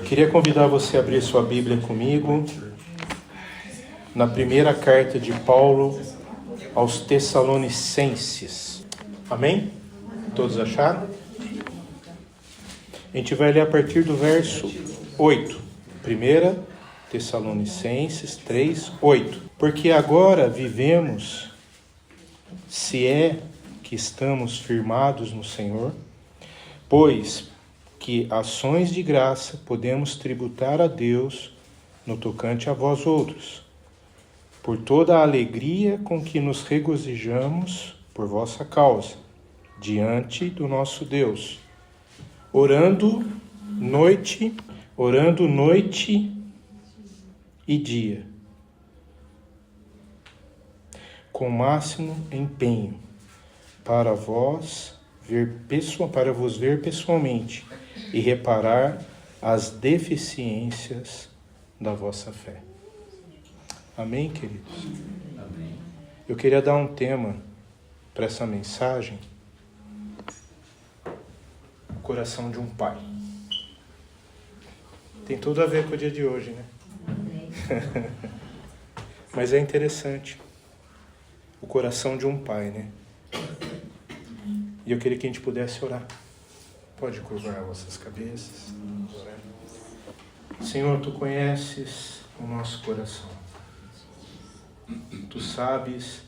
Queria convidar você a abrir sua Bíblia comigo na primeira carta de Paulo aos Tessalonicenses. Amém? Todos acharam? A gente vai ler a partir do verso 8. 1 Tessalonicenses 3, 8. Porque agora vivemos, se é que estamos firmados no Senhor, pois que ações de graça podemos tributar a Deus no tocante a vós outros, por toda a alegria com que nos regozijamos por vossa causa, diante do nosso Deus, orando noite e dia, com máximo empenho, para vos ver pessoalmente e reparar as deficiências da vossa fé. Amém, queridos? Amém. Eu queria dar um tema para essa mensagem: o coração de um pai. Tem tudo a ver com o dia de hoje, né? Amém. Mas é interessante. O coração de um pai, né? E eu queria que a gente pudesse orar. Pode curvar vossas cabeças. Vamos orar. Senhor, Tu conheces o nosso coração. Tu sabes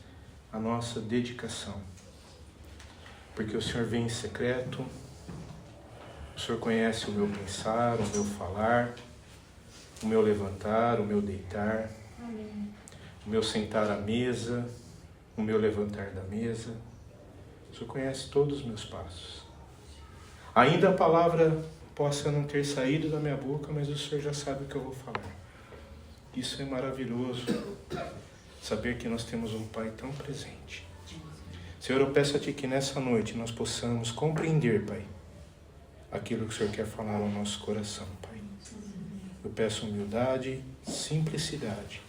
a nossa dedicação. Porque o Senhor vem em secreto. O Senhor conhece o meu pensar, o meu falar, o meu levantar, o meu deitar, o meu sentar à mesa, o meu levantar da mesa. O Senhor conhece todos os meus passos. Ainda a palavra possa não ter saído da minha boca, mas o Senhor já sabe o que eu vou falar. Isso é maravilhoso, saber que nós temos um Pai tão presente. Senhor, eu peço a Ti que nessa noite nós possamos compreender, Pai, aquilo que o Senhor quer falar ao nosso coração, Pai. Eu peço humildade, simplicidade,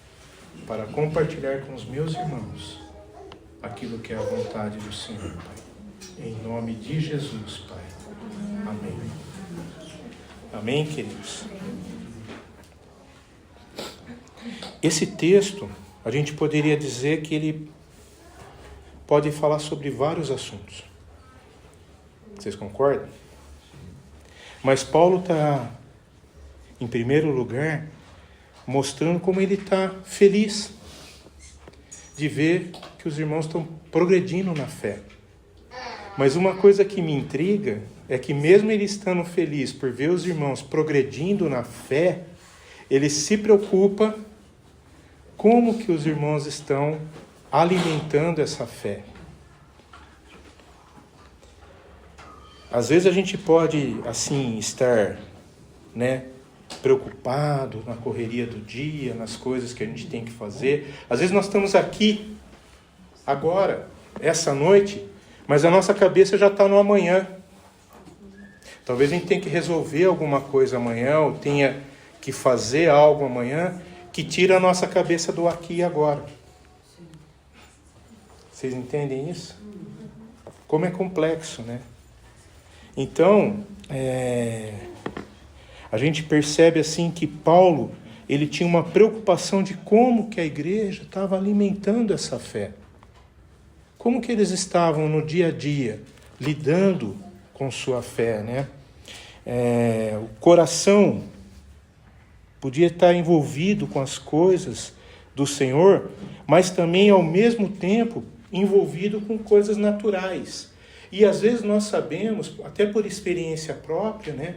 para compartilhar com os meus irmãos aquilo que é a vontade do Senhor, Pai. Em nome de Jesus, Pai. Amém. Amém, queridos? Esse texto, a gente poderia dizer que ele pode falar sobre vários assuntos. Vocês concordam? Mas Paulo está, em primeiro lugar, mostrando como ele está feliz de ver que os irmãos estão progredindo na fé. Mas uma coisa que me intriga é que mesmo ele estando feliz por ver os irmãos progredindo na fé, ele se preocupa como que os irmãos estão alimentando essa fé. Às vezes a gente pode, assim, estar, preocupado na correria do dia, nas coisas que a gente tem que fazer. Às vezes nós estamos aqui, agora, essa noite, mas a nossa cabeça já está no amanhã. Talvez a gente tenha que resolver alguma coisa amanhã, ou tenha que fazer algo amanhã, que tira a nossa cabeça do aqui e agora. Vocês entendem isso? Como é complexo, né? Então, a gente percebe assim que Paulo, ele tinha uma preocupação de como que a igreja estava alimentando essa fé. Como que eles estavam no dia a dia lidando com sua fé, né? O coração podia estar envolvido com as coisas do Senhor, mas também ao mesmo tempo envolvido com coisas naturais. E às vezes nós sabemos, até por experiência própria, né,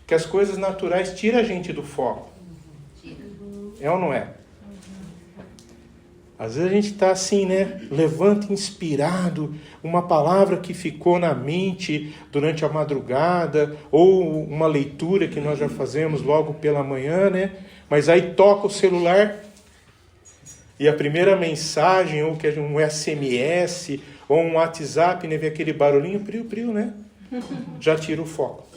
que as coisas naturais tiram a gente do foco. É ou não é? Às vezes a gente está assim, levanta inspirado, uma palavra que ficou na mente durante a madrugada, ou uma leitura que nós já fazemos logo pela manhã, mas aí toca o celular e a primeira mensagem, ou que é um SMS, ou um WhatsApp, vê aquele barulhinho, priu, já tira o foco.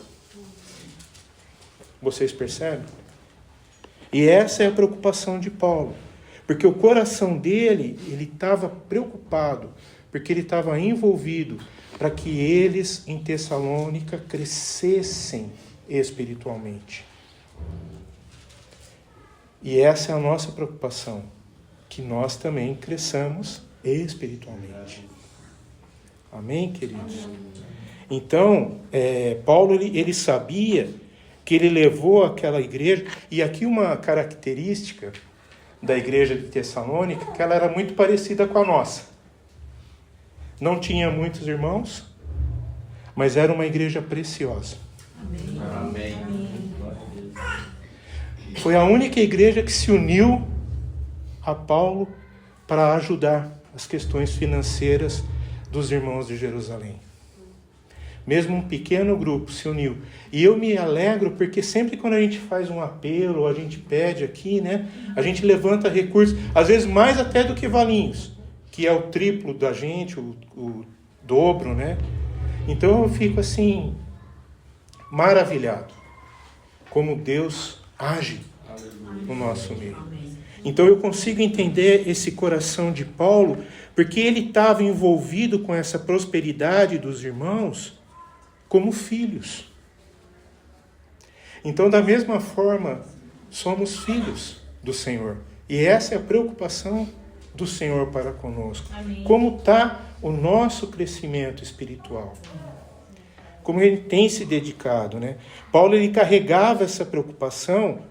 Vocês percebem? E essa é a preocupação de Paulo. Porque o coração dele, ele estava preocupado, porque ele estava envolvido para que eles em Tessalônica crescessem espiritualmente. E essa é a nossa preocupação, que nós também cresçamos espiritualmente. Amém, queridos? Então, Paulo, ele sabia que ele levou aquela igreja, e aqui uma característica da igreja de Tessalônica, que ela era muito parecida com a nossa. Não tinha muitos irmãos, mas era uma igreja preciosa. Amém. Foi a única igreja que se uniu a Paulo para ajudar as questões financeiras dos irmãos de Jerusalém. Mesmo um pequeno grupo se uniu. E eu me alegro porque sempre quando a gente faz um apelo, a gente pede aqui, né? A gente levanta recursos, às vezes mais até do que Valinhos, que é o triplo da gente, o dobro, né? Então eu fico assim, maravilhado como Deus age no nosso meio. Então eu consigo entender esse coração de Paulo, porque ele estava envolvido com essa prosperidade dos irmãos como filhos. Então, da mesma forma, somos filhos do Senhor. E essa é a preocupação do Senhor para conosco. Amém. Como está o nosso crescimento espiritual? Como ele tem se dedicado, né? Paulo, ele carregava essa preocupação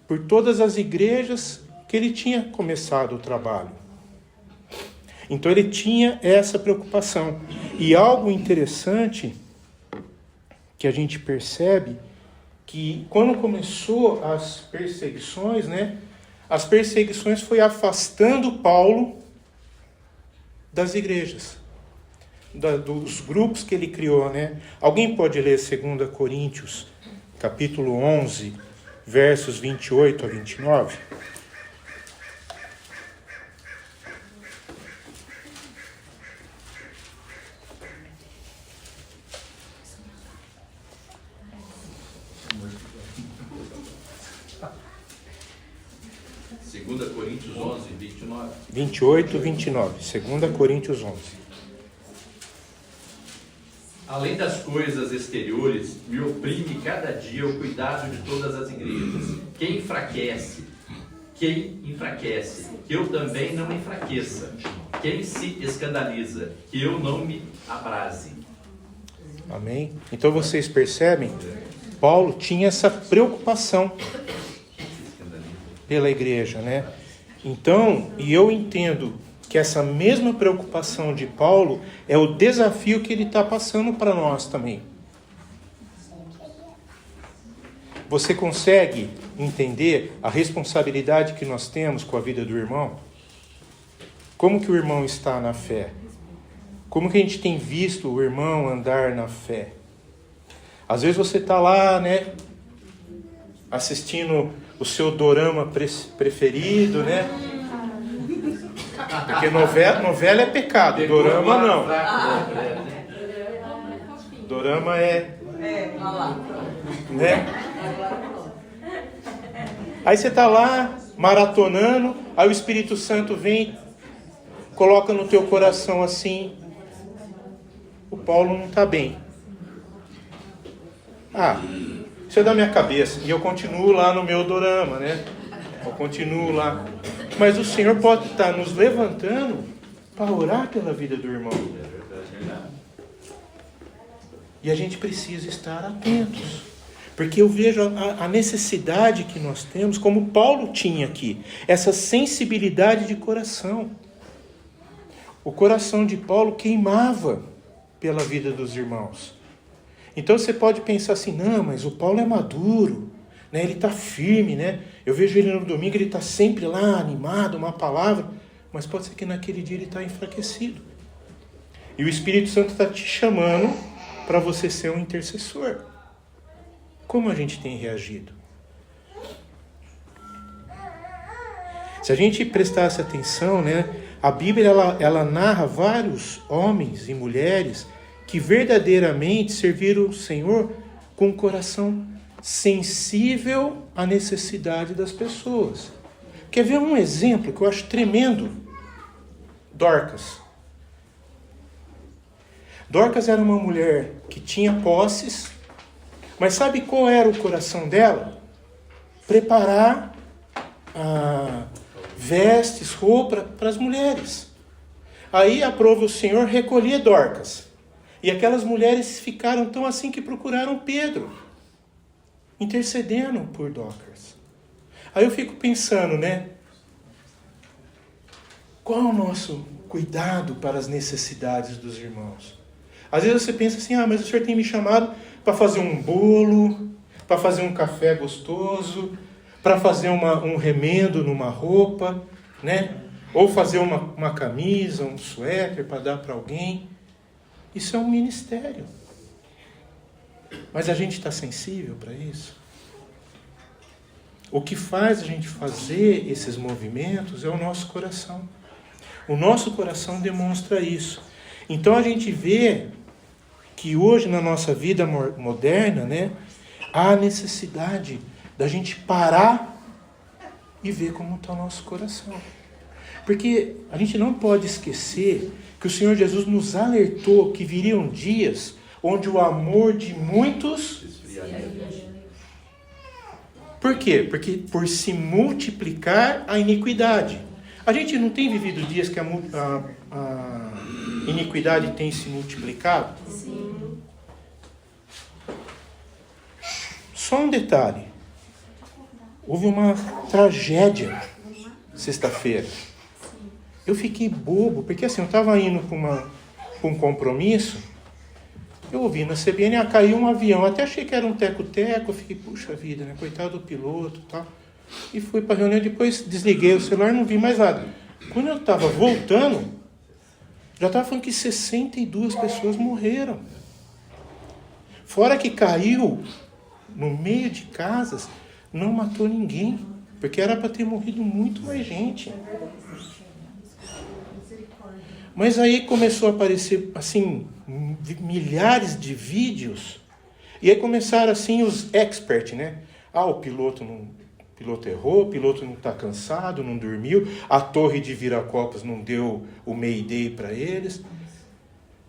por todas as igrejas que ele tinha começado o trabalho. Então ele tinha essa preocupação. E algo interessante que a gente percebe, que quando começou as perseguições, né? As perseguições foi afastando Paulo das igrejas, dos grupos que ele criou, né? Alguém pode ler 2 Coríntios, capítulo 11, versos 28 a 29? Coríntios 11, 29. 28, 29. 2 Coríntios 11. Além das coisas exteriores, me oprime cada dia o cuidado de todas as igrejas. Quem enfraquece, que eu também não enfraqueça. Quem se escandaliza, que eu não me abrase. Amém? Então vocês percebem? Paulo tinha essa preocupação pela igreja, né? Então, e eu entendo que essa mesma preocupação de Paulo é o desafio que ele está passando para nós também. Você consegue entender a responsabilidade que nós temos com a vida do irmão? Como que o irmão está na fé? Como que a gente tem visto o irmão andar na fé? Às vezes você está lá, né, assistindo o seu dorama preferido, né? Porque novela é pecado, dorama não. Dorama é... né? Aí você está lá, maratonando, aí o Espírito Santo vem, coloca no teu coração assim, o Paulo não está bem. Isso é da minha cabeça. E eu continuo lá no meu dorama, né? Eu continuo lá. Mas o Senhor pode estar nos levantando para orar pela vida do irmão. E a gente precisa estar atentos. Porque eu vejo a necessidade que nós temos, como Paulo tinha aqui. Essa sensibilidade de coração. O coração de Paulo queimava pela vida dos irmãos. Então você pode pensar assim, não, mas o Paulo é maduro, né? Ele está firme, né? Eu vejo ele no domingo, ele está sempre lá animado, uma palavra, mas pode ser que naquele dia ele está enfraquecido. E o Espírito Santo está te chamando para você ser um intercessor. Como a gente tem reagido? Se a gente prestasse atenção, né? A Bíblia ela narra vários homens e mulheres que verdadeiramente serviram o Senhor com um coração sensível à necessidade das pessoas. Quer ver um exemplo que eu acho tremendo? Dorcas. Dorcas era uma mulher que tinha posses, mas sabe qual era o coração dela? Preparar vestes, roupa para as mulheres. Aí aprova o Senhor recolher Dorcas. E aquelas mulheres ficaram tão assim que procuraram Pedro, intercedendo por Dorcas. Aí eu fico pensando, né? Qual é o nosso cuidado para as necessidades dos irmãos? Às vezes você pensa assim, mas o Senhor tem me chamado para fazer um bolo, para fazer um café gostoso, para fazer um remendo numa roupa, né? Ou fazer uma camisa, um suéter para dar para alguém. Isso é um ministério. Mas a gente está sensível para isso? O que faz a gente fazer esses movimentos é o nosso coração. O nosso coração demonstra isso. Então a gente vê que hoje na nossa vida moderna, né, há a necessidade da gente parar e ver como está o nosso coração. Porque a gente não pode esquecer que o Senhor Jesus nos alertou que viriam dias onde o amor de muitos... Por quê? Porque por se multiplicar a iniquidade. A gente não tem vivido dias que a iniquidade tem se multiplicado? Sim. Só um detalhe. Houve uma tragédia sexta-feira. Eu fiquei bobo, porque assim, eu estava indo para um compromisso, eu ouvi na CBN, caiu um avião, até achei que era um teco-teco, eu fiquei, puxa vida, né, coitado do piloto e tal. E fui para a reunião, depois desliguei o celular, não vi mais nada. Quando eu estava voltando, já estava falando que 62 pessoas morreram. Fora que caiu no meio de casas, não matou ninguém, porque era para ter morrido muito mais gente. Mas aí começou a aparecer, assim, milhares de vídeos, e aí começaram, assim, os experts, né? O piloto errou, o piloto não está cansado, não dormiu, a torre de Viracopos não deu o Mayday para eles.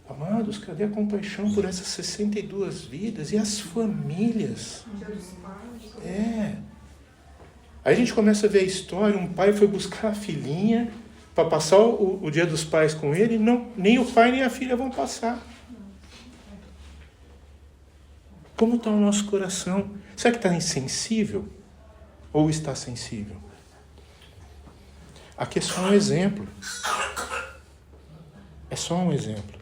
Amados, cadê a compaixão por essas 62 vidas e as famílias? Aí a gente começa a ver a história, um pai foi buscar a filhinha para passar o dia dos pais com ele, não, nem o pai nem a filha vão passar. Como está o nosso coração? Será que está insensível? Ou está sensível? Aqui é só um exemplo. É só um exemplo.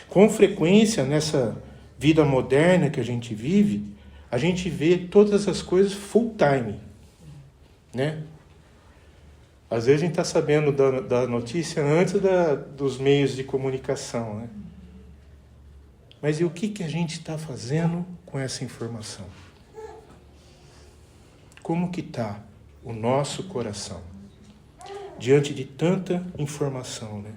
Com frequência, nessa vida moderna que a gente vive, a gente vê todas as coisas full time, né? Às vezes a gente está sabendo da notícia antes dos meios de comunicação, né? Mas e o que a gente está fazendo com essa informação? Como que está o nosso coração diante de tanta informação, né?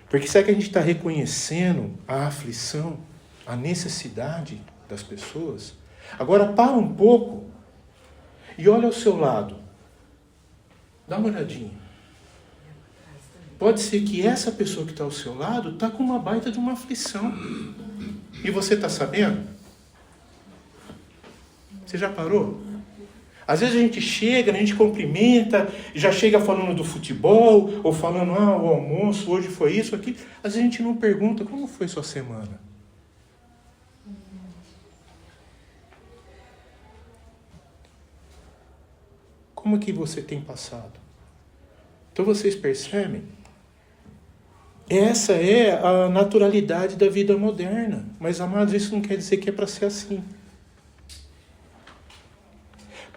Porque será que a gente está reconhecendo a aflição, a necessidade das pessoas? Agora para um pouco e olha ao seu lado. Dá uma olhadinha. Pode ser que essa pessoa que está ao seu lado está com uma baita de uma aflição. E você está sabendo? Você já parou? Às vezes a gente chega, a gente cumprimenta, já chega falando do futebol, ou falando, o almoço, hoje foi isso, aqui. Às vezes a gente não pergunta, como foi sua semana? Como que você tem passado? Então vocês percebem? Essa é a naturalidade da vida moderna. Mas, amados, isso não quer dizer que é para ser assim.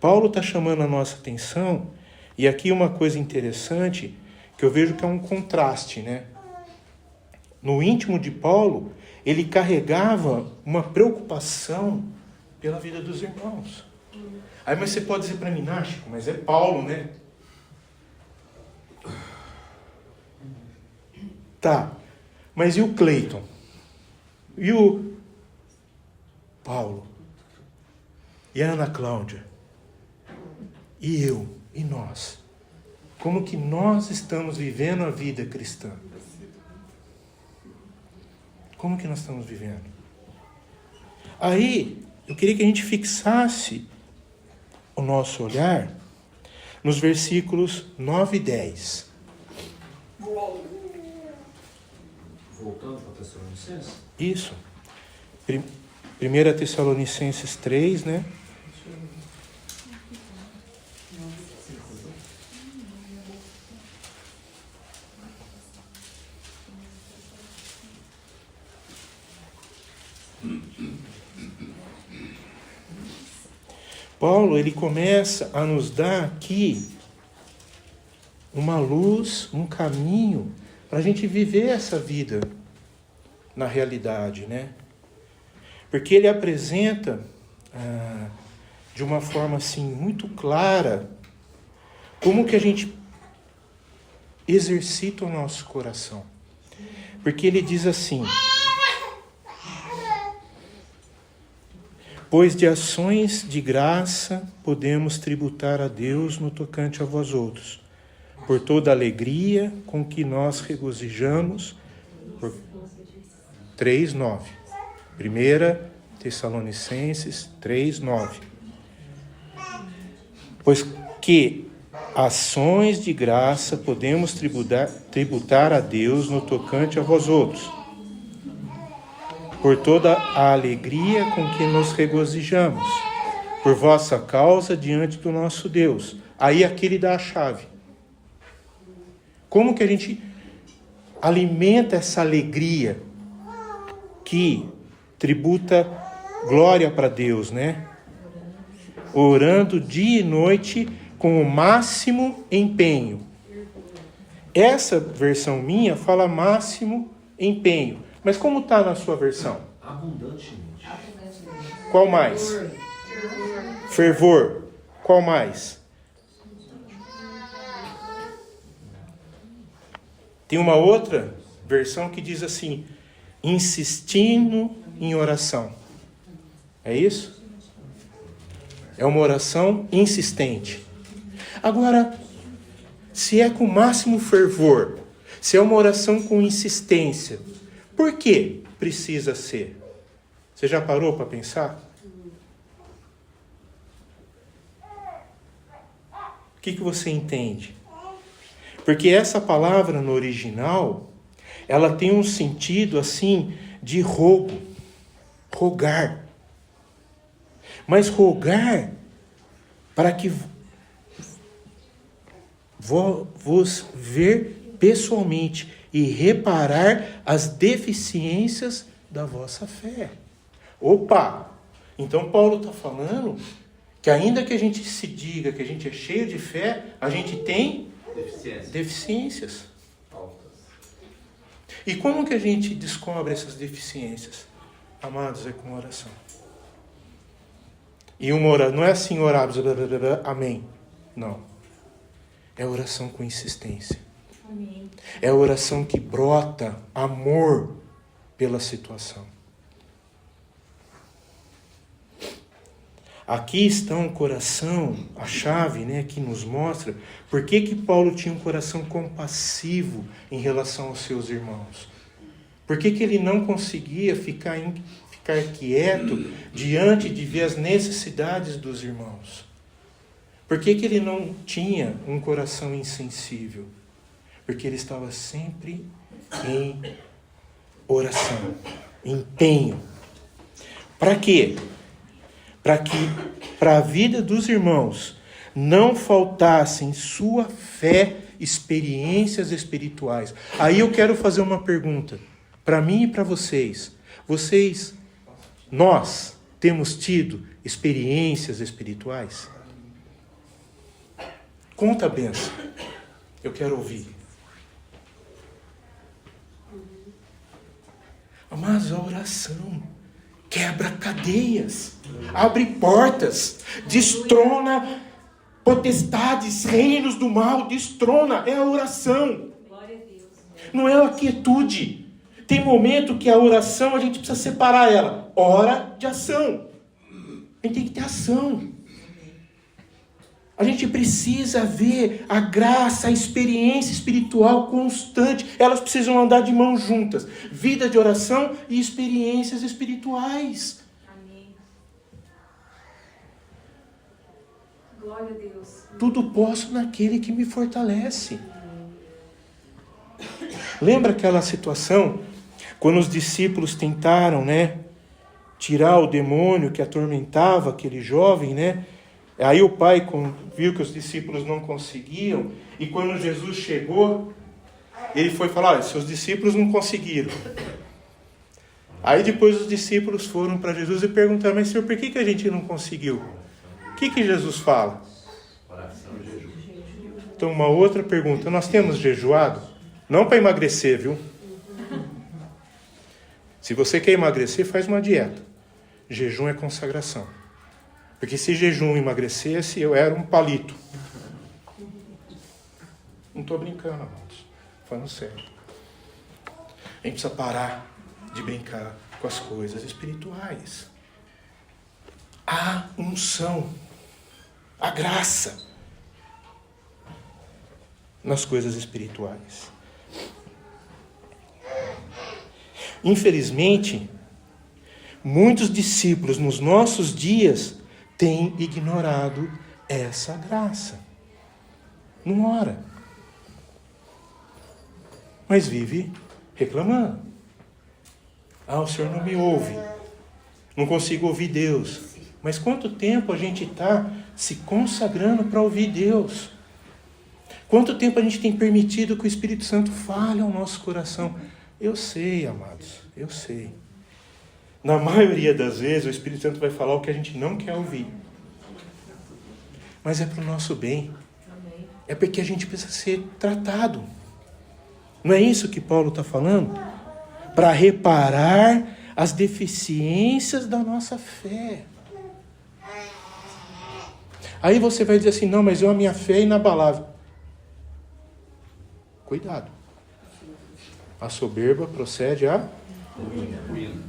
Paulo está chamando a nossa atenção, e aqui uma coisa interessante, que eu vejo que é um contraste, né? No íntimo de Paulo, ele carregava uma preocupação pela vida dos irmãos. Aí, mas você pode dizer para mim, Chico, mas é Paulo, né? Tá, mas e o Cleiton? E o Paulo? E a Ana Cláudia? E eu? E nós? Como que nós estamos vivendo a vida cristã? Como que nós estamos vivendo? Aí, eu queria que a gente fixasse o nosso olhar nos versículos 9 e 10. Voltando para Tessalonicenses? Isso. 1 Tessalonicenses 3, né? Paulo, ele começa a nos dar aqui uma luz, um caminho para a gente viver essa vida na realidade, né? Porque ele apresenta de uma forma assim muito clara como que a gente exercita o nosso coração. Porque ele diz assim: pois de ações de graça podemos tributar a Deus no tocante a vós outros, por toda a alegria com que nós regozijamos. 3:9. 1 Tessalonicenses 3:9. Pois que ações de graça podemos tributar a Deus no tocante a vós outros, por toda a alegria com que nos regozijamos, por vossa causa diante do nosso Deus. Aí aqui ele dá a chave. Como que a gente alimenta essa alegria que tributa glória para Deus, né? Orando dia e noite com o máximo empenho. Essa versão minha fala máximo empenho. Mas como está na sua versão? Abundantemente. Qual mais? Fervor. Qual mais? Tem uma outra versão que diz assim: insistindo em oração. É isso? É uma oração insistente. Agora, se é com máximo fervor, se é uma oração com insistência, por que precisa ser? Você já parou para pensar? O que você entende? Porque essa palavra no original, ela tem um sentido assim de rogo, rogar. Mas rogar para que vos ver pessoalmente e reparar as deficiências da vossa fé. Opa! Então Paulo está falando que ainda que a gente se diga que a gente é cheio de fé, a gente tem deficiências. E como que a gente descobre essas deficiências? Amados, é com oração. E uma oração, não é assim orar, amém. Não. É oração com insistência. Amém. É a oração que brota amor pela situação. Aqui está um coração, a chave, né, que nos mostra por que Paulo tinha um coração compassivo em relação aos seus irmãos. Por que ele não conseguia ficar quieto diante de ver as necessidades dos irmãos? Por que ele não tinha um coração insensível? Porque ele estava sempre em oração, empenho. Para quê? Para que para a vida dos irmãos não faltassem sua fé, experiências espirituais. Aí eu quero fazer uma pergunta para mim e para vocês. Nós temos tido experiências espirituais? Conta a benção. Eu quero ouvir. Mas a oração quebra cadeias, abre portas, destrona potestades, reinos do mal, destrona. É a oração. Glória a Deus. Não é a quietude. Tem momento que a oração a gente precisa separar ela. Hora de ação. A gente tem que ter ação. A gente precisa ver a graça, a experiência espiritual constante. Elas precisam andar de mãos juntas. Vida de oração e experiências espirituais. Amém. Glória a Deus. Tudo posso naquele que me fortalece. Lembra aquela situação quando os discípulos tentaram, tirar o demônio que atormentava aquele jovem, Aí o pai viu que os discípulos não conseguiam, e quando Jesus chegou, ele foi falar: olha, seus discípulos não conseguiram. Aí depois os discípulos foram para Jesus e perguntaram: mas Senhor, por que a gente não conseguiu? O que Jesus fala? Oração e jejum. Então, uma outra pergunta: nós temos jejuado? Não para emagrecer, viu? Se você quer emagrecer, faz uma dieta. Jejum é consagração. Porque se jejum emagrecesse, eu era um palito. Não estou brincando, amados. Falando sério. A gente precisa parar de brincar com as coisas espirituais. A unção, a graça nas coisas espirituais. Infelizmente, muitos discípulos nos nossos dias têm ignorado essa graça. Não ora, mas vive reclamando. O Senhor não me ouve. Não consigo ouvir Deus. Mas quanto tempo a gente está se consagrando para ouvir Deus? Quanto tempo a gente tem permitido que o Espírito Santo fale ao nosso coração? Eu sei, amados, eu sei. Na maioria das vezes o Espírito Santo vai falar o que a gente não quer ouvir. Mas é para o nosso bem. É porque a gente precisa ser tratado. Não é isso que Paulo está falando? Para reparar as deficiências da nossa fé. Aí você vai dizer assim: não, mas a minha fé é inabalável. Cuidado. A soberba procede a ruína.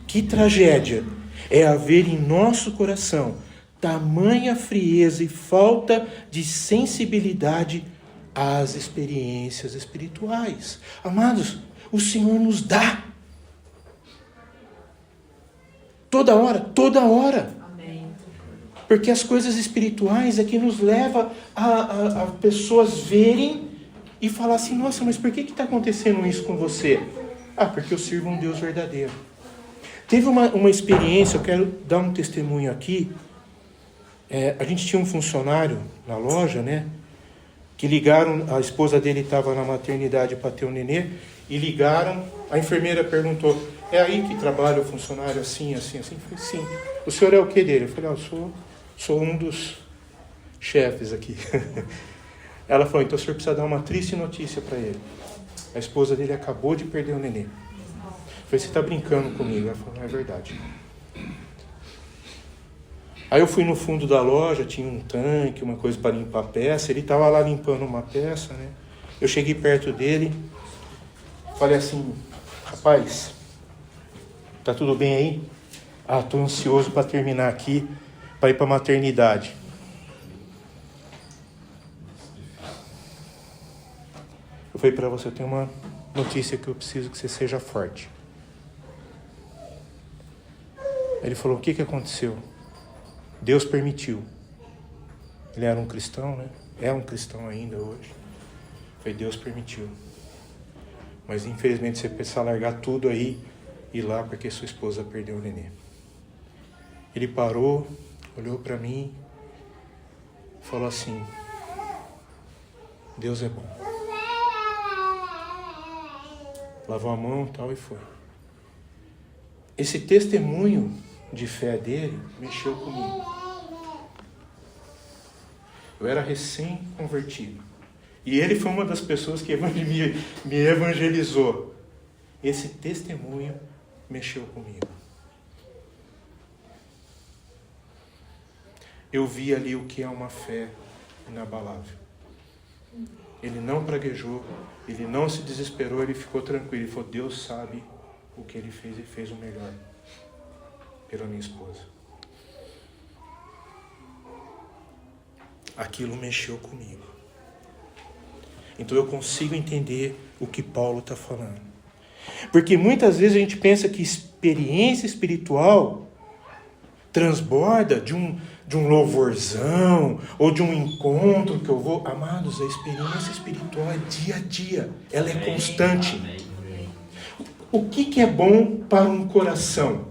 Que tragédia é haver em nosso coração tamanha frieza e falta de sensibilidade às experiências espirituais. Amados, o Senhor nos dá. Toda hora. Amém. Porque as coisas espirituais é que nos leva a pessoas verem e falar assim: nossa, mas por que está acontecendo isso com você? Porque eu sirvo um Deus verdadeiro. Teve uma experiência, eu quero dar um testemunho aqui. A gente tinha um funcionário na loja, que ligaram, a esposa dele estava na maternidade para ter um nenê, e ligaram, a enfermeira perguntou: é aí que trabalha o funcionário assim? Eu falei: sim. O senhor é o que dele? Eu falei: eu sou um dos chefes aqui. Ela falou: então o senhor precisa dar uma triste notícia para ele. A esposa dele acabou de perder o nenê. Eu falei: você está brincando comigo? Ela falou: não, é verdade. Aí eu fui no fundo da loja, tinha um tanque, uma coisa para limpar a peça. Ele estava lá limpando uma peça, Eu cheguei perto dele, falei assim: rapaz, tá tudo bem aí? Estou ansioso para terminar aqui, para ir para a maternidade. Eu falei para você: eu tenho uma notícia que eu preciso que você seja forte. Ele falou: o que aconteceu? Deus permitiu. Ele era um cristão, É um cristão ainda hoje. Foi Deus permitiu. Mas infelizmente você precisa largar tudo aí e ir lá porque sua esposa perdeu o nenê. Ele parou, olhou para mim, falou assim: Deus é bom. Lavou a mão e tal e foi. Esse testemunho de fé dele mexeu comigo. Eu era recém-convertido. E ele foi uma das pessoas que me evangelizou. Esse testemunho mexeu comigo. Eu vi ali o que é uma fé inabalável. Ele não praguejou, ele não se desesperou, ele ficou tranquilo. Ele falou: Deus sabe o que ele fez e fez o melhor pela minha esposa. Aquilo mexeu comigo. Então eu consigo entender o que Paulo está falando. Porque muitas vezes a gente pensa que experiência espiritual transborda de um louvorzão ou de um encontro que eu vou. Amados, a experiência espiritual é dia a dia, ela é constante. Amém. O que é bom para um coração?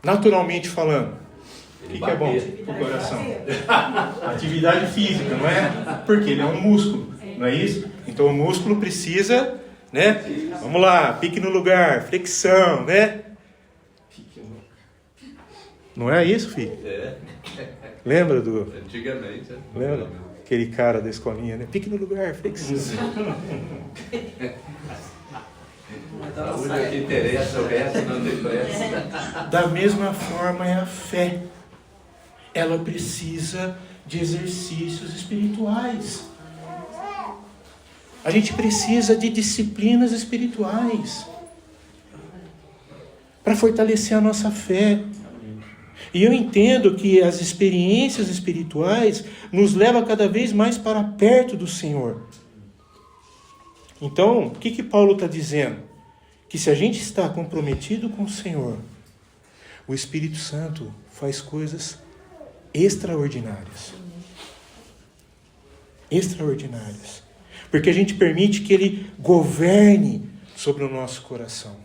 Naturalmente falando, o que é bom para o coração? Atividade física, não é? Porque ele é um músculo, não é isso? Então o músculo precisa, né? Vamos lá, pique no lugar, flexão, né? Não é isso, filho? É, Lembra do... antigamente. Lembra? Aquele cara da escolinha, né? Pique no lugar, flexão. Saúde é o que interessa, o resto não tem pressa. Da mesma forma é a fé. Ela precisa de exercícios espirituais. A gente precisa de disciplinas espirituais para fortalecer a nossa fé. E eu entendo que as experiências espirituais nos levam cada vez mais para perto do Senhor. Então, o que Paulo está dizendo? Que se a gente está comprometido com o Senhor, o Espírito Santo faz coisas extraordinárias. Extraordinárias. Porque a gente permite que Ele governe sobre o nosso coração.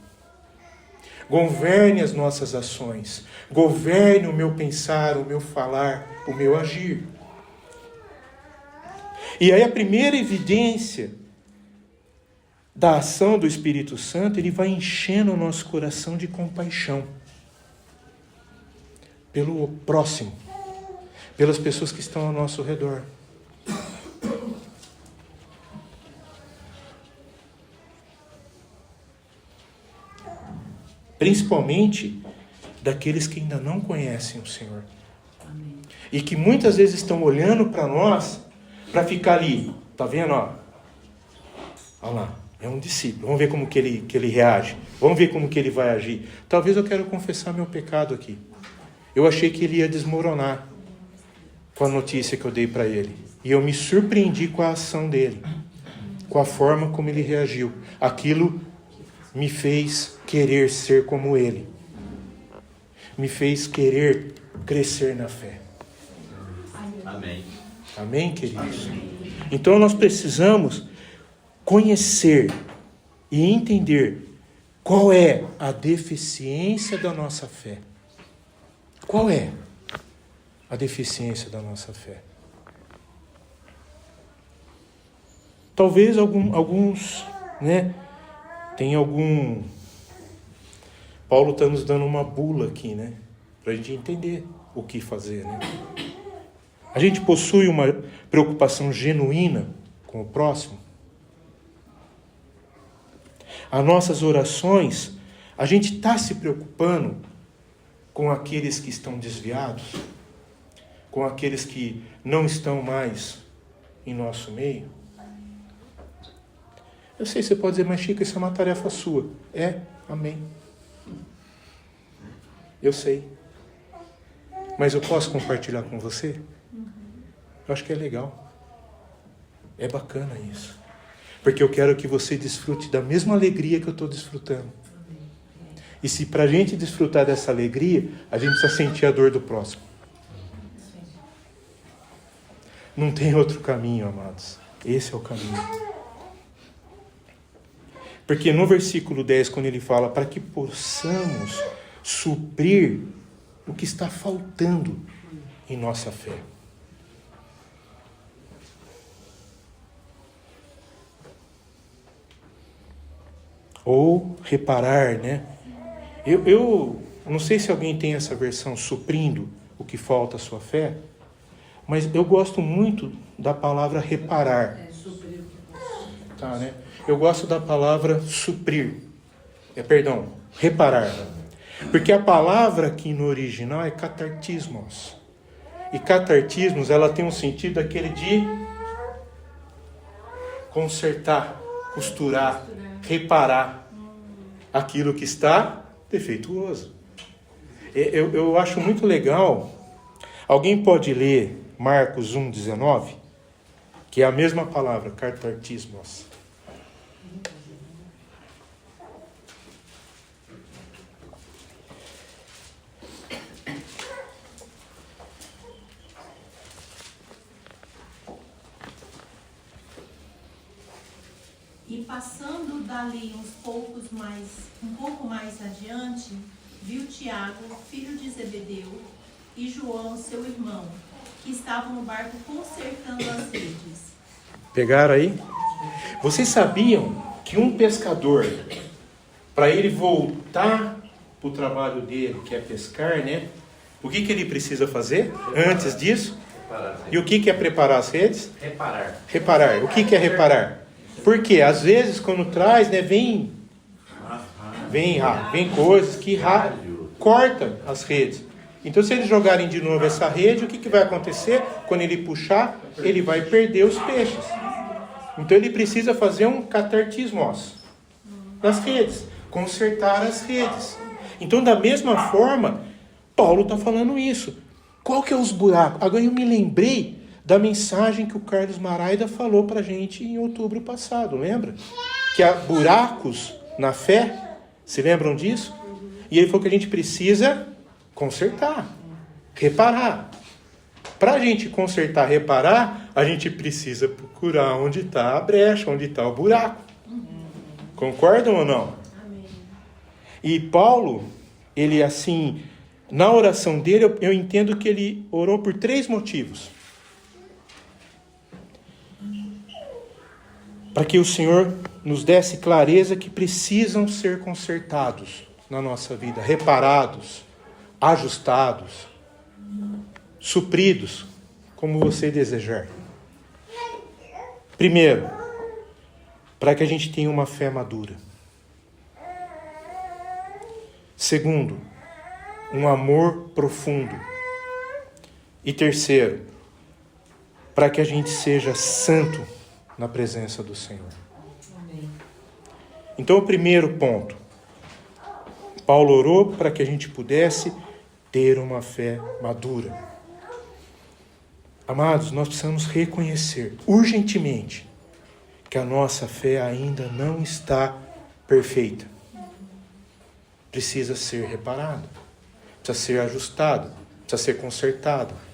Governe as nossas ações. Governe o meu pensar, o meu falar, o meu agir. E aí a primeira evidência da ação do Espírito Santo, ele vai enchendo o nosso coração de compaixão pelo próximo, pelas pessoas que estão ao nosso redor. Principalmente daqueles que ainda não conhecem o Senhor. Amém. E que muitas vezes estão olhando para nós para ficar ali. Tá vendo? Olha lá. É um discípulo. Vamos ver como que ele reage. Vamos ver como que ele vai agir. Talvez eu quero confessar meu pecado aqui. Eu achei que ele ia desmoronar com a notícia que eu dei para ele. E eu me surpreendi com a ação dele. Com a forma como ele reagiu. Aquilo me fez querer ser como ele. Me fez querer crescer na fé. Amém. Amém, queridos? Então nós precisamos conhecer e entender qual é a deficiência da nossa fé. Qual é a deficiência da nossa fé? Talvez alguns, né? Tem algum... Paulo está nos dando uma bula aqui, né? Para a gente entender o que fazer, né? A gente possui uma preocupação genuína com o próximo? As nossas orações, a gente está se preocupando com aqueles que estão desviados? Com aqueles que não estão mais em nosso meio? Eu sei, você pode dizer, mas Chico, isso é uma tarefa sua. É, amém. Eu sei. Mas eu posso compartilhar com você? Eu acho que é legal. É bacana isso. Porque eu quero que você desfrute da mesma alegria que eu estou desfrutando. E se para a gente desfrutar dessa alegria, a gente precisa sentir a dor do próximo. Não tem outro caminho, amados. Esse é o caminho. Porque no versículo 10, quando ele fala para que possamos suprir o que está faltando em nossa fé. Ou reparar, né? Eu não sei se alguém tem essa versão, suprindo o que falta à sua fé, mas eu gosto muito da palavra reparar. Tá, né? Eu gosto da palavra suprir. Reparar. Porque a palavra aqui no original é catartismos. E catartismos, ela tem um sentido aquele de consertar, costurar, reparar aquilo que está defeituoso. Eu acho muito legal. Alguém pode ler Marcos 1,19? Que é a mesma palavra, catartismos. E passando dali um pouco mais adiante, viu Tiago, filho de Zebedeu, e João, seu irmão, que estavam no barco consertando as redes. Pegaram aí? Vocês sabiam que um pescador, para ele voltar para o trabalho dele, que é pescar, né? O que ele precisa fazer antes disso? Reparar. E o que é preparar as redes? Reparar. Reparar. O que é reparar? Porque às vezes quando traz, né, vem coisas que cortam as redes. Então se eles jogarem de novo essa rede, o que vai acontecer? Quando ele puxar, ele vai perder os peixes. Então ele precisa fazer um catartismos nas redes, consertar as redes. Então da mesma forma, Paulo está falando isso. Qual que é os buracos? Agora eu me lembrei da mensagem que o Carlos Maraida falou para a gente em outubro passado, lembra? Que há buracos na fé, se lembram disso? E ele falou que a gente precisa consertar, reparar. Para a gente consertar, reparar, a gente precisa procurar onde está a brecha, onde está o buraco. Concordam ou não? Amém. E Paulo, ele assim, na oração dele, eu entendo que ele orou por 3 motivos. Para que o Senhor nos desse clareza que precisam ser consertados na nossa vida, reparados, ajustados, supridos, como você desejar. Primeiro, para que a gente tenha uma fé madura. Segundo, um amor profundo. E terceiro, para que a gente seja santo na presença do Senhor. Amém. Então, o primeiro ponto, Paulo orou para que a gente pudesse ter uma fé madura. Amados, nós precisamos reconhecer urgentemente que a nossa fé ainda não está perfeita. Precisa ser reparada, precisa ser ajustada, precisa ser consertada.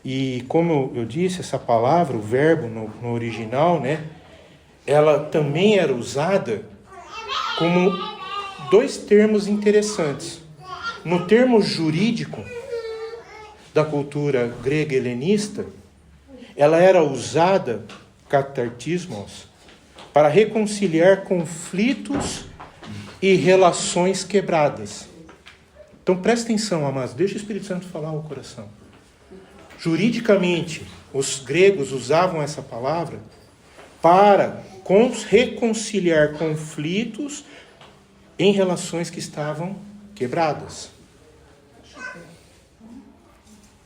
E como eu disse, essa palavra, o verbo no original, né, ela também era usada como 2 termos interessantes. No termo jurídico da cultura grega helenista, ela era usada, katartismos, para reconciliar conflitos e relações quebradas. Então presta atenção, amados, deixa o Espírito Santo falar ao coração. Juridicamente, os gregos usavam essa palavra para reconciliar conflitos em relações que estavam quebradas.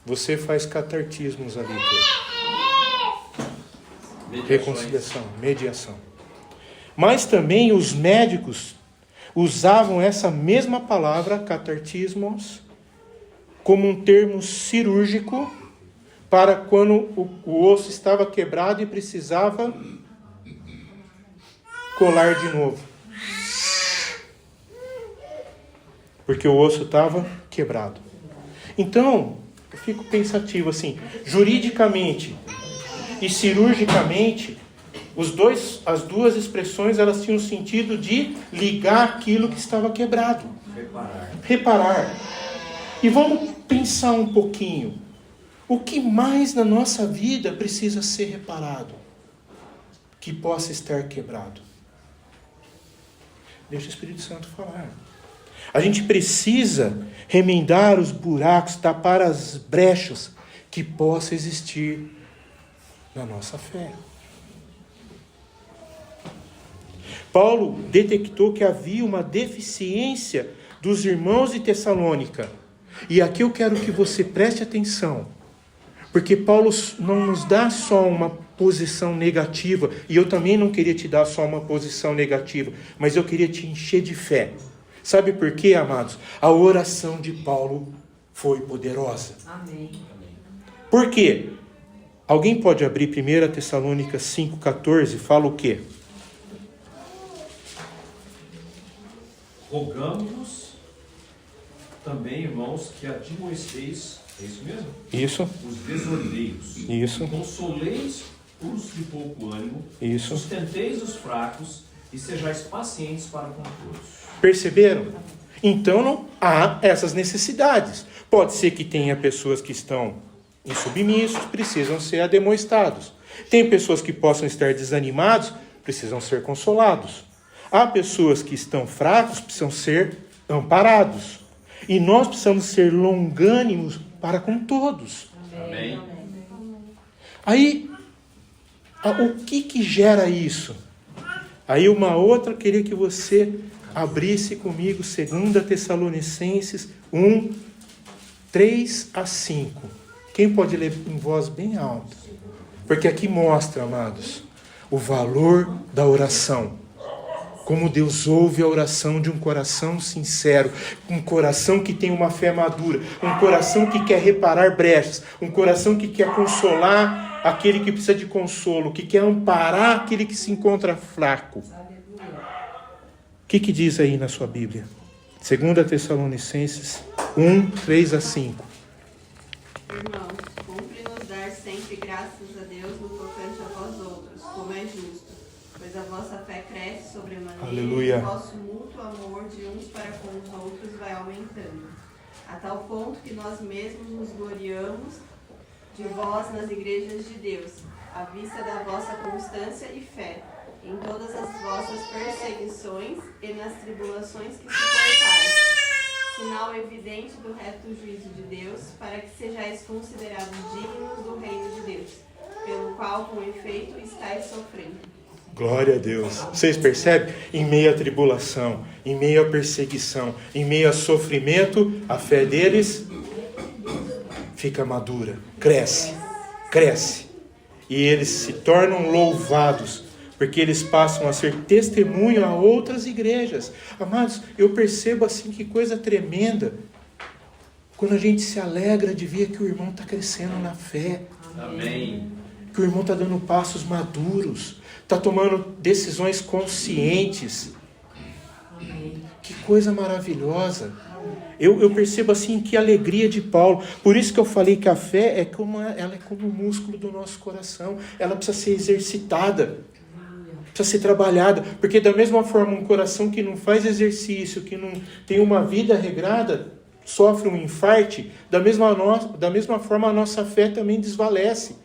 Você faz catartismos ali. Reconciliação, mediação. Mas também os médicos usavam essa mesma palavra, catartismos, como um termo cirúrgico para quando o osso estava quebrado e precisava colar de novo. Porque o osso estava quebrado. Então, eu fico pensativo assim, juridicamente e cirurgicamente, as duas expressões, elas tinham o sentido de ligar aquilo que estava quebrado. Reparar. E vamos pensar um pouquinho. O que mais na nossa vida precisa ser reparado? Que possa estar quebrado? Deixa o Espírito Santo falar. A gente precisa remendar os buracos, tapar as brechas que possa existir na nossa fé. Paulo detectou que havia uma deficiência dos irmãos de Tessalônica. E aqui eu quero que você preste atenção. Porque Paulo não nos dá só uma posição negativa. E eu também não queria te dar só uma posição negativa. Mas eu queria te encher de fé. Sabe por quê, amados? A oração de Paulo foi poderosa. Amém. Por quê? Alguém pode abrir 1 Tessalônica 5,14? Fala o quê? Rogamos-vos também, irmãos, que admoesteis É isso mesmo? Isso, Os desordeiros. isso, Consoleis os de pouco ânimo, isso. sustenteis os fracos e sejais pacientes para com todos. Perceberam? Então não há essas necessidades. Pode ser que tenha pessoas que estão insubmissos, precisam ser ademoestados. Tem pessoas que possam estar desanimados, precisam ser consolados. Há pessoas que estão fracos, precisam ser amparados. E nós precisamos ser longânimos para com todos. Amém. Aí, o que gera isso? Aí uma outra, queria que você abrisse comigo 2 Tessalonicenses 1, 3 a 5. Quem pode ler em voz bem alta? Porque aqui mostra, amados, o valor da oração. Como Deus ouve a oração de um coração sincero, um coração que tem uma fé madura, um coração que quer reparar brechas, um coração que quer consolar aquele que precisa de consolo, que quer amparar aquele que se encontra fraco. O que diz aí na sua Bíblia? 2 Tessalonicenses 1, 3 a 5. Irmãos, cumpre-nos dar sempre graças a Deus no tocante a vós outros, como é justo, pois a vossa fé cresce sobremaneira. Aleluia. E o vosso mútuo amor de uns para com os outros vai aumentando, a tal ponto que nós mesmos nos gloriamos de vós nas igrejas de Deus, à vista da vossa constância e fé, em todas as vossas perseguições e nas tribulações que suportais, sinal evidente do reto juízo de Deus, para que sejais considerados dignos do reino de Deus, pelo qual, com efeito, estáis sofrendo. Glória a Deus. Vocês percebem? Em meio à tribulação, em meio à perseguição, em meio a sofrimento, a fé deles fica madura, cresce. E eles se tornam louvados, porque eles passam a ser testemunho a outras igrejas. Amados, eu percebo assim que coisa tremenda, quando a gente se alegra de ver que o irmão está crescendo na fé. Amém. Que o irmão está dando passos maduros, está tomando decisões conscientes. Que coisa maravilhosa. Eu percebo assim que alegria de Paulo. Por isso que eu falei que a fé ela é como o músculo do nosso coração. Ela precisa ser exercitada, precisa ser trabalhada. Porque da mesma forma um coração que não faz exercício, que não tem uma vida regrada, sofre um infarte, da mesma forma a nossa fé também desvalece.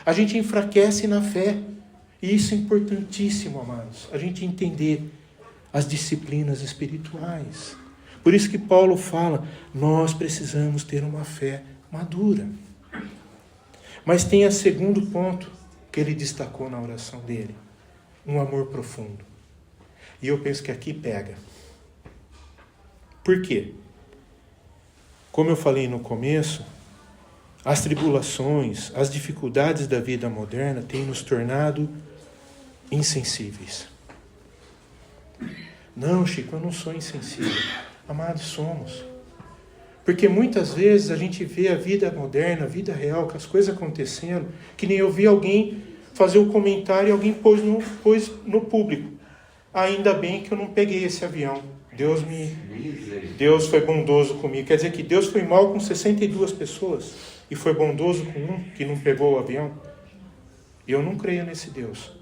A gente enfraquece na fé. E isso é importantíssimo, amados. A gente entender as disciplinas espirituais. Por isso que Paulo fala, nós precisamos ter uma fé madura. Mas tem o segundo ponto que ele destacou na oração dele. Um amor profundo. E eu penso que aqui pega. Por quê? Como eu falei no começo, as tribulações, as dificuldades da vida moderna têm nos tornado insensíveis. Não, Chico, eu não sou insensível. Amados, somos. Porque muitas vezes a gente vê a vida moderna, a vida real, com as coisas acontecendo, que nem eu vi alguém fazer o comentário e alguém pôs no público. Ainda bem que eu não peguei esse avião. Deus foi bondoso comigo. Quer dizer que Deus foi mal com 62 pessoas e foi bondoso com um que não pegou o avião? Eu não creio nesse Deus.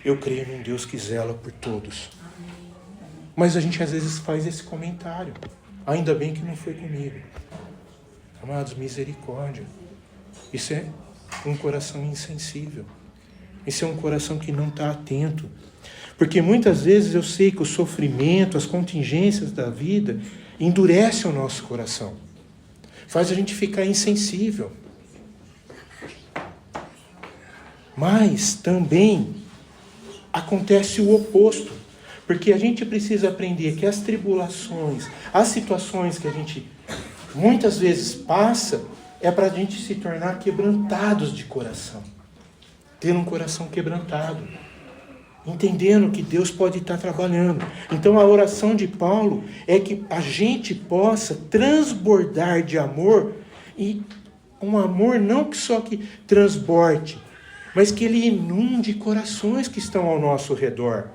Eu creio num Deus que zela por todos. Mas a gente às vezes faz esse comentário. Ainda bem que não foi comigo. Amados, misericórdia. Isso é um coração insensível. Isso é um coração que não está atento. Porque muitas vezes eu sei que o sofrimento, as contingências da vida endurecem o nosso coração. Faz a gente ficar insensível. Mas também acontece o oposto. Porque a gente precisa aprender que as tribulações, as situações que a gente muitas vezes passa, é para a gente se tornar quebrantados de coração. Ter um coração quebrantado. Entendendo que Deus pode estar trabalhando. Então a oração de Paulo é que a gente possa transbordar de amor, e um amor não que só que transborde, mas que ele inunde corações que estão ao nosso redor.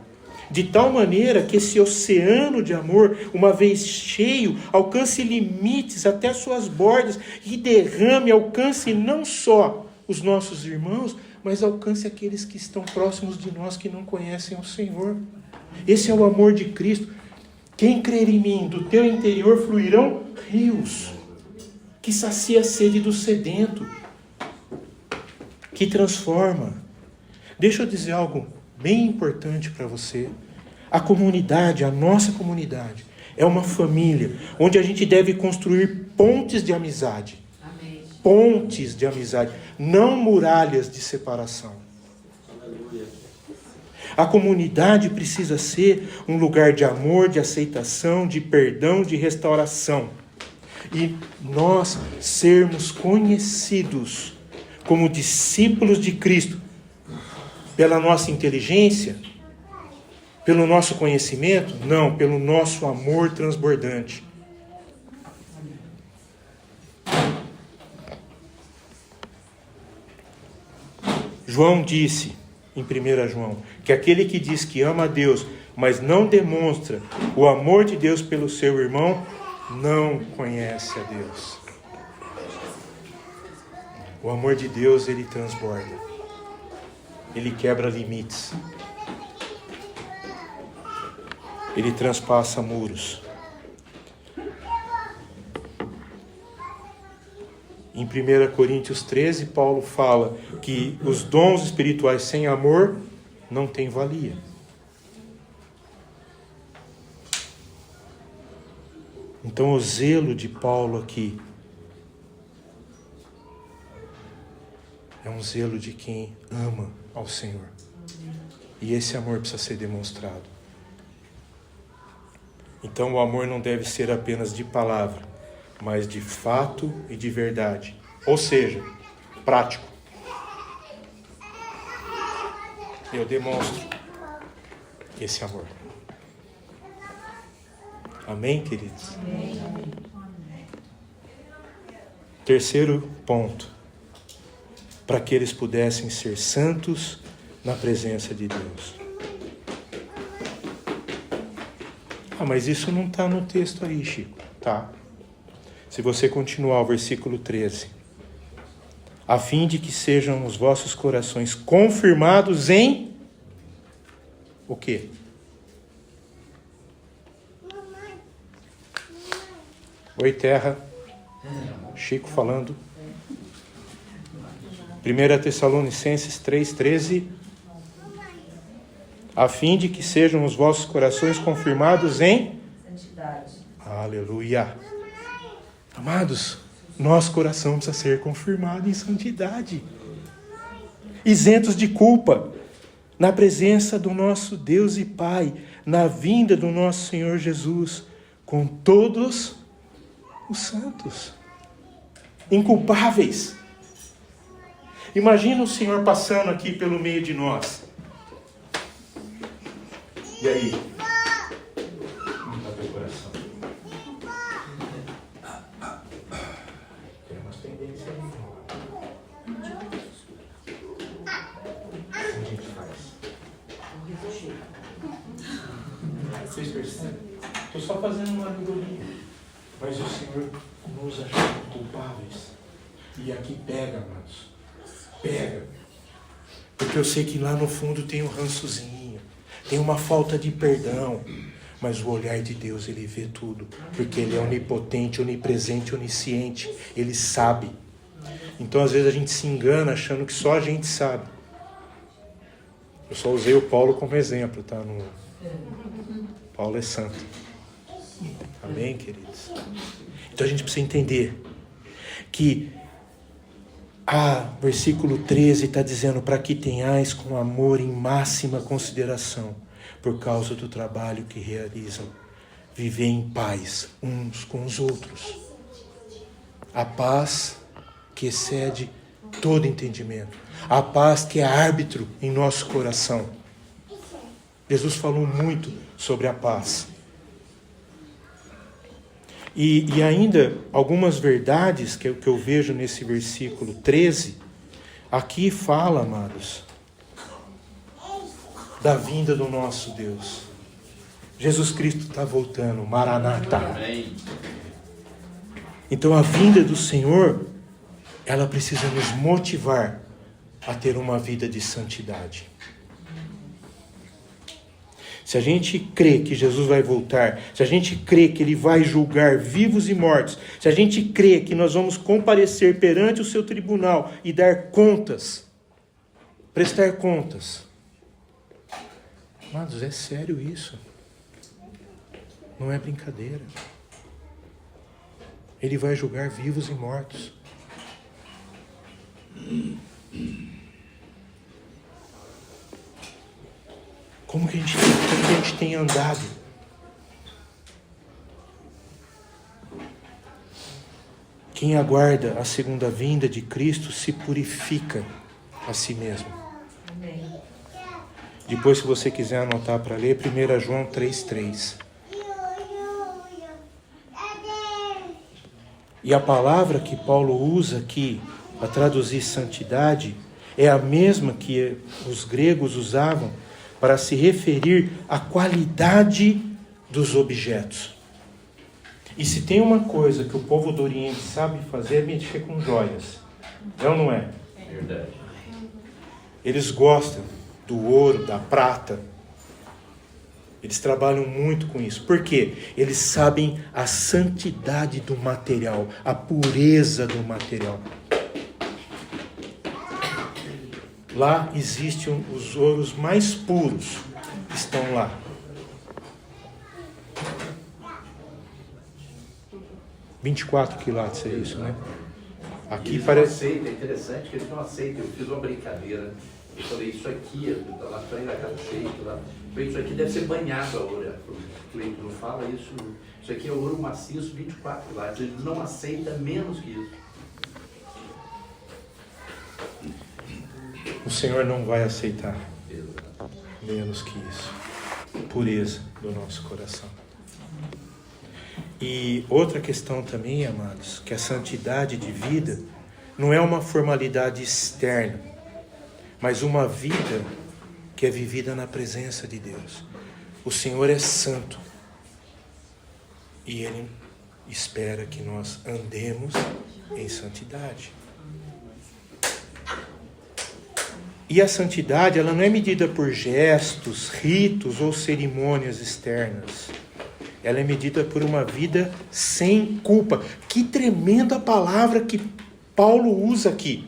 de tal maneira que esse oceano de amor, uma vez cheio, alcance limites até suas bordas e derrame, alcance não só os nossos irmãos, mas alcance aqueles que estão próximos de nós, que não conhecem o Senhor. Esse é o amor de Cristo. Quem crer em mim, do teu interior fluirão rios, que sacia a sede do sedento, que transforma. Deixa eu dizer algo bem importante para você. A comunidade, a nossa comunidade, é uma família onde a gente deve construir pontes de amizade. Amém. Pontes de amizade, não muralhas de separação. A comunidade precisa ser um lugar de amor, de aceitação, de perdão, de restauração. E nós sermos conhecidos como discípulos de Cristo pela nossa inteligência, pelo nosso conhecimento? Não, pelo nosso amor transbordante. João disse, em 1 João, que aquele que diz que ama a Deus, mas não demonstra o amor de Deus pelo seu irmão, não conhece a Deus. O amor de Deus, ele transborda. Ele quebra limites. Ele transpassa muros. Em 1 Coríntios 13, Paulo fala que os dons espirituais sem amor não têm valia. Então o zelo de Paulo aqui é um zelo de quem ama ao Senhor. E esse amor precisa ser demonstrado. Então o amor não deve ser apenas de palavra, mas de fato e de verdade. Ou seja, prático. Eu demonstro esse amor. Amém, queridos? Amém. Terceiro ponto. Para que eles pudessem ser santos na presença de Deus. Mas isso não está no texto aí, Chico. Tá. Se você continuar o versículo 13. A fim de que sejam os vossos corações confirmados em... O quê? Oi, terra. Chico falando. 1 Tessalonicenses 3,13. A fim de que sejam os vossos corações confirmados em... Santidade. Aleluia. Amados, nosso coração precisa ser confirmado em santidade. Isentos de culpa, na presença do nosso Deus e Pai, na vinda do nosso Senhor Jesus, com todos os santos, inculpáveis. Imagina o Senhor passando aqui pelo meio de nós. E aí? Como está teu coração? Tem umas pendências aí. Assim a gente faz. Vocês percebem? Estou só fazendo uma alegoria. Mas o Senhor nos achou culpáveis. E aqui pega, amados. Pega. Porque eu sei que lá no fundo tem um rançozinho. Tem uma falta de perdão. Mas o olhar de Deus, Ele vê tudo. Porque Ele é onipotente, onipresente, onisciente. Ele sabe. Então às vezes a gente se engana achando que só a gente sabe. Eu só usei o Paulo como exemplo, tá? Paulo é santo. Amém, queridos? Então a gente precisa entender que versículo 13 está dizendo: para que tenhais com amor em máxima consideração, por causa do trabalho que realizam, viver em paz uns com os outros. A paz que excede todo entendimento. A paz que é árbitro em nosso coração. Jesus falou muito sobre a paz. E ainda algumas verdades que eu vejo nesse versículo 13, aqui fala, amados, da vinda do nosso Deus. Jesus Cristo está voltando, Maranata. Amém. Então a vinda do Senhor, ela precisa nos motivar a ter uma vida de santidade. Se a gente crê que Jesus vai voltar, se a gente crê que Ele vai julgar vivos e mortos, se a gente crê que nós vamos comparecer perante o seu tribunal e dar contas, prestar contas. Amados, é sério isso. Não é brincadeira. Ele vai julgar vivos e mortos. Como que a gente tem andado? Quem aguarda a segunda vinda de Cristo se purifica a si mesmo. Amém. Depois, se você quiser anotar para ler, 1 João 3,3. E a palavra que Paulo usa aqui para traduzir santidade é a mesma que os gregos usavam para se referir à qualidade dos objetos. E se tem uma coisa que o povo do Oriente sabe fazer, é mexer com joias. É ou não é? Verdade. Eles gostam do ouro, da prata. Eles trabalham muito com isso. Por quê? Eles sabem a santidade do material, a pureza do material. Lá existem os ouros mais puros, estão lá. $24 quilates é isso, né? Aqui Eles parece... não aceitam, é interessante que eles não aceitam. Eu fiz uma brincadeira. Eu falei, isso aqui, lá frente da casa feito lá. Isso aqui deve ser banhado a ouro. O Cleiton não fala isso. Isso aqui é ouro maciço, 24 quilates. Eles não aceitam menos que isso. O Senhor não vai aceitar menos que isso. Pureza do nosso coração. E outra questão também, amados, que a santidade de vida não é uma formalidade externa, mas uma vida que é vivida na presença de Deus. O Senhor é santo e Ele espera que nós andemos em santidade. E a santidade, ela não é medida por gestos, ritos ou cerimônias externas. Ela é medida por uma vida sem culpa. Que tremenda palavra que Paulo usa aqui.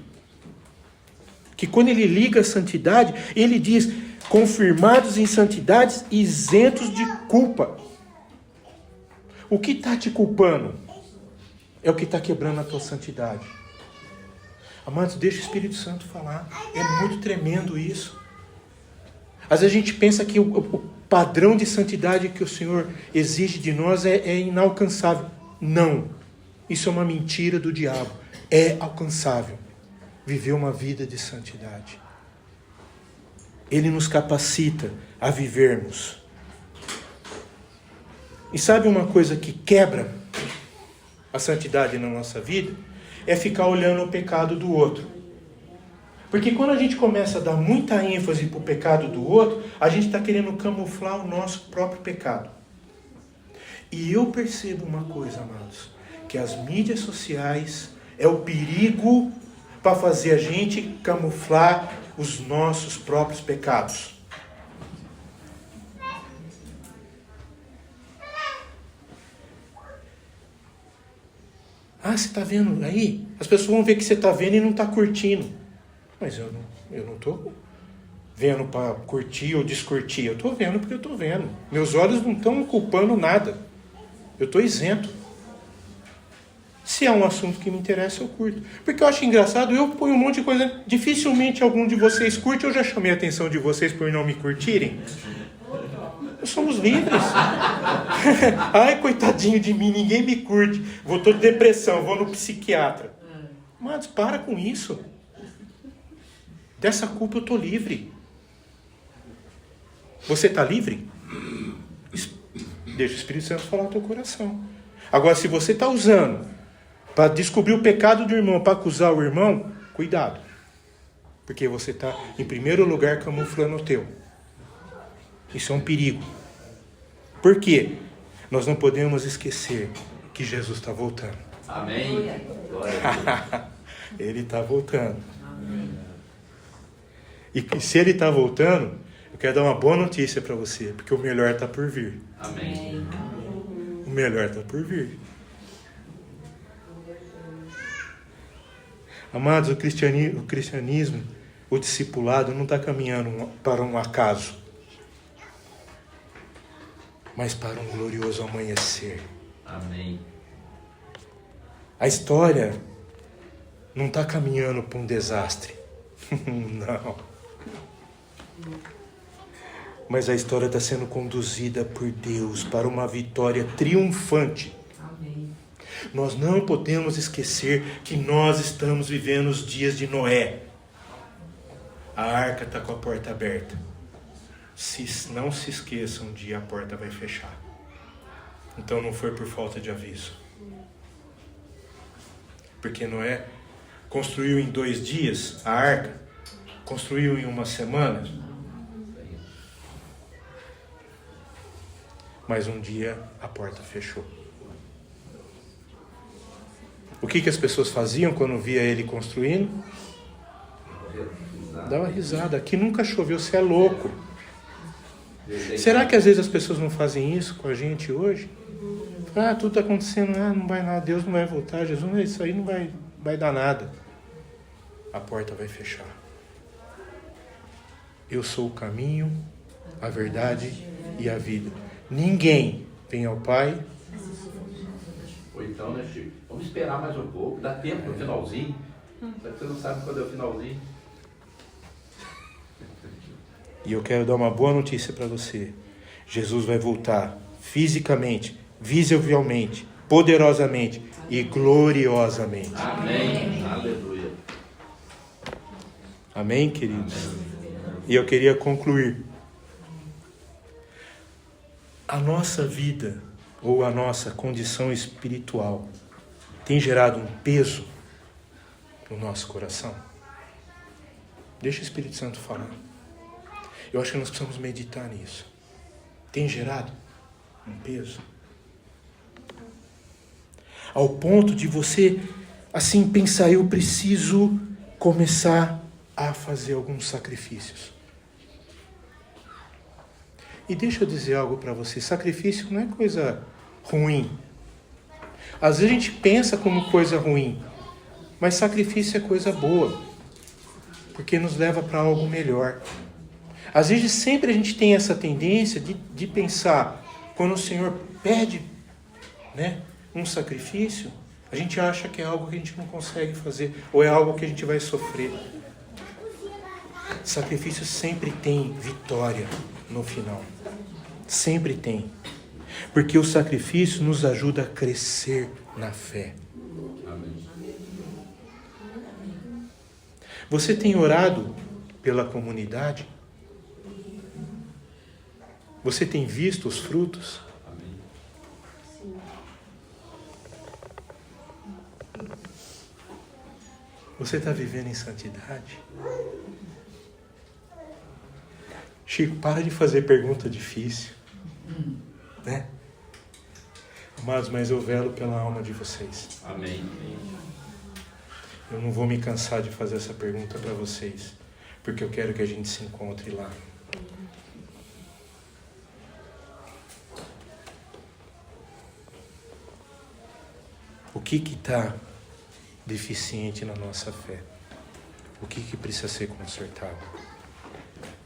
Que quando ele liga a santidade, ele diz, confirmados em santidades, isentos de culpa. O que está te culpando é o que está quebrando a tua santidade. Amados, deixa o Espírito Santo falar. É muito tremendo isso. Às vezes a gente pensa que o padrão de santidade que o Senhor exige de nós é inalcançável. Não. Isso é uma mentira do diabo. É alcançável viver uma vida de santidade. Ele nos capacita a vivermos. E sabe uma coisa que quebra a santidade na nossa vida? É ficar olhando o pecado do outro. Porque quando a gente começa a dar muita ênfase para o pecado do outro, a gente está querendo camuflar o nosso próprio pecado. E eu percebo uma coisa, amados, que as mídias sociais é o perigo para fazer a gente camuflar os nossos próprios pecados. Ah, você está vendo aí? As pessoas vão ver que você está vendo e não está curtindo. Mas eu não estou vendo para curtir ou descurtir. Eu estou vendo porque eu estou vendo. Meus olhos não estão culpando nada. Eu estou isento. Se é um assunto que me interessa, eu curto. Porque eu acho engraçado, eu ponho um monte de coisa. Dificilmente algum de vocês curte. Eu já chamei a atenção de vocês por não me curtirem. Nós somos livres. Ai, coitadinho de mim, ninguém me curte. Tô de depressão, vou no psiquiatra. Mas para com isso. Dessa culpa eu estou livre. Você está livre? Deixa o Espírito Santo falar no teu coração. Agora, se você está usando para descobrir o pecado do irmão, para acusar o irmão, cuidado. Porque você está, em primeiro lugar, camuflando o teu. Isso é um perigo. Por quê? Nós não podemos esquecer que Jesus está voltando. Amém. Glória a Deus. Ele está voltando. E se ele está voltando, eu quero dar uma boa notícia para você, porque o melhor está por vir. Amém. O melhor está por vir. Amados, o cristianismo, o discipulado não está caminhando para um acaso, mas para um glorioso amanhecer. Amém. A história não está caminhando para um desastre. Não. Mas a história está sendo conduzida por Deus para uma vitória triunfante. Amém. Nós não podemos esquecer que nós estamos vivendo os dias de Noé. A arca está com a porta aberta. Não se esqueçam, um dia a porta vai fechar. Então não foi por falta de aviso. Porque Noé construiu em 2 dias a arca, construiu em 1 semana. Mas um dia a porta fechou. O que as pessoas faziam quando via ele construindo? Dava risada. Aqui nunca choveu, você é louco. Será que às vezes as pessoas não fazem isso com a gente hoje? Tudo está acontecendo, não vai nada, Deus não vai voltar, Jesus, isso aí não vai dar nada. A porta vai fechar. Eu sou o caminho, a verdade e a vida. Ninguém vem ao Pai. Ou então, né, Chico? Vamos esperar mais um pouco, dá tempo no finalzinho. Só que você não sabe quando é o finalzinho. E eu quero dar uma boa notícia para você. Jesus vai voltar fisicamente, visivelmente, poderosamente e gloriosamente. Amém. Aleluia. Amém, queridos? E eu queria concluir. A nossa vida ou a nossa condição espiritual tem gerado um peso no nosso coração? Deixa o Espírito Santo falar. Eu acho que nós precisamos meditar nisso. Tem gerado um peso? Ao ponto de você, assim, pensar, eu preciso começar a fazer alguns sacrifícios. E deixa eu dizer algo para você, sacrifício não é coisa ruim. Às vezes a gente pensa como coisa ruim, mas sacrifício é coisa boa, porque nos leva para algo melhor. Às vezes sempre a gente tem essa tendência de pensar, quando o Senhor pede, né, um sacrifício, a gente acha que é algo que a gente não consegue fazer, ou é algo que a gente vai sofrer. Sacrifício sempre tem vitória no final. Sempre tem. Porque o sacrifício nos ajuda a crescer na fé. Amém. Você tem orado pela comunidade? Você tem visto os frutos? Amém. Você está vivendo em santidade? Chico, para de fazer pergunta difícil. Né? Amados, mas eu velo pela alma de vocês. Amém. Eu não vou me cansar de fazer essa pergunta para vocês, porque eu quero que a gente se encontre lá. O que está deficiente na nossa fé? O que precisa ser consertado?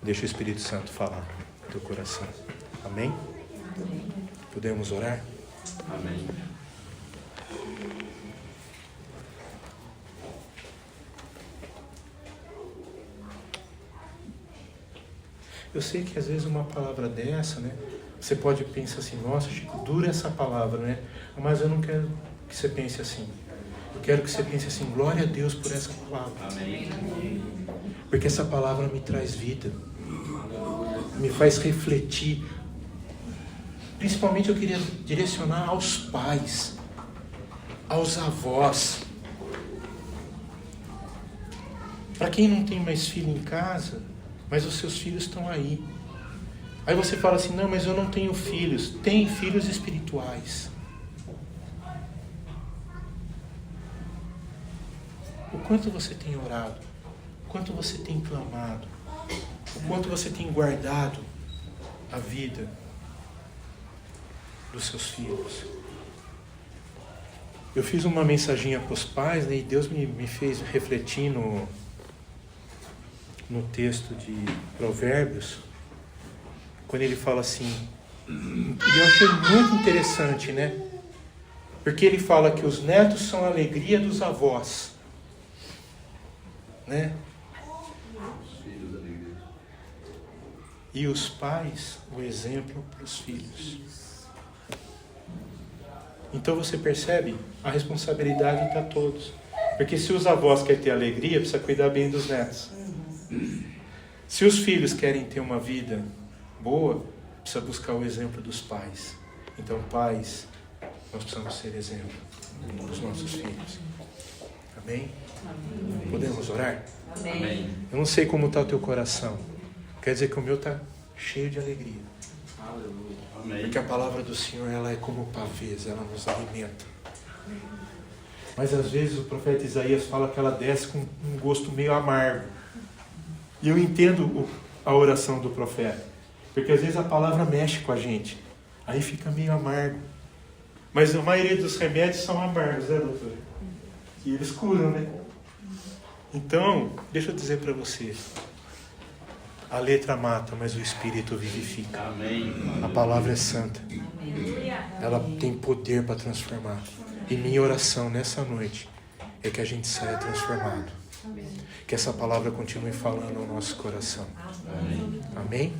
Deixa o Espírito Santo falar no teu coração. Amém? Podemos orar? Amém. Eu sei que às vezes uma palavra dessa, né? Você pode pensar assim, nossa, Chico, dura essa palavra, né? Mas eu não quero que você pense assim. Eu quero que você pense assim, glória a Deus por essa palavra. Amém. Porque essa palavra me traz vida. Me faz refletir. Principalmente eu queria direcionar aos pais, aos avós. Para quem não tem mais filho em casa, mas os seus filhos estão aí. Aí você fala assim, não, mas eu não tenho filhos. Tem filhos espirituais. O quanto você tem orado, o quanto você tem clamado, o quanto você tem guardado a vida dos seus filhos. Eu fiz uma mensaginha para os pais, né, e Deus me fez refletir no texto de Provérbios, quando ele fala assim, e eu achei muito interessante, né? Porque ele fala que os netos são a alegria dos avós, né? Os filhos da igreja. E os pais, o exemplo para os filhos. Então você percebe? A responsabilidade está a todos. Porque se os avós querem ter alegria, precisa cuidar bem dos netos. Se os filhos querem ter uma vida boa, precisa buscar o exemplo dos pais. Então, pais, nós precisamos ser exemplo dos nossos filhos. Amém? Podemos orar? Amém. Eu não sei como está o teu coração. Quer dizer que o meu está cheio de alegria. Aleluia. Amém. Porque a palavra do Senhor, ela é como pavês, ela nos alimenta. Mas às vezes o profeta Isaías fala que ela desce com um gosto meio amargo. E eu entendo a oração do profeta. Porque às vezes a palavra mexe com a gente. Aí fica meio amargo. Mas a maioria dos remédios são amargos, né, doutor? E eles curam, né? Então, deixa eu dizer para você. A letra mata, mas o Espírito vivifica. Amém. A palavra é santa. Ela tem poder para transformar. E minha oração nessa noite é que a gente saia transformado. Que essa palavra continue falando ao nosso coração. Amém?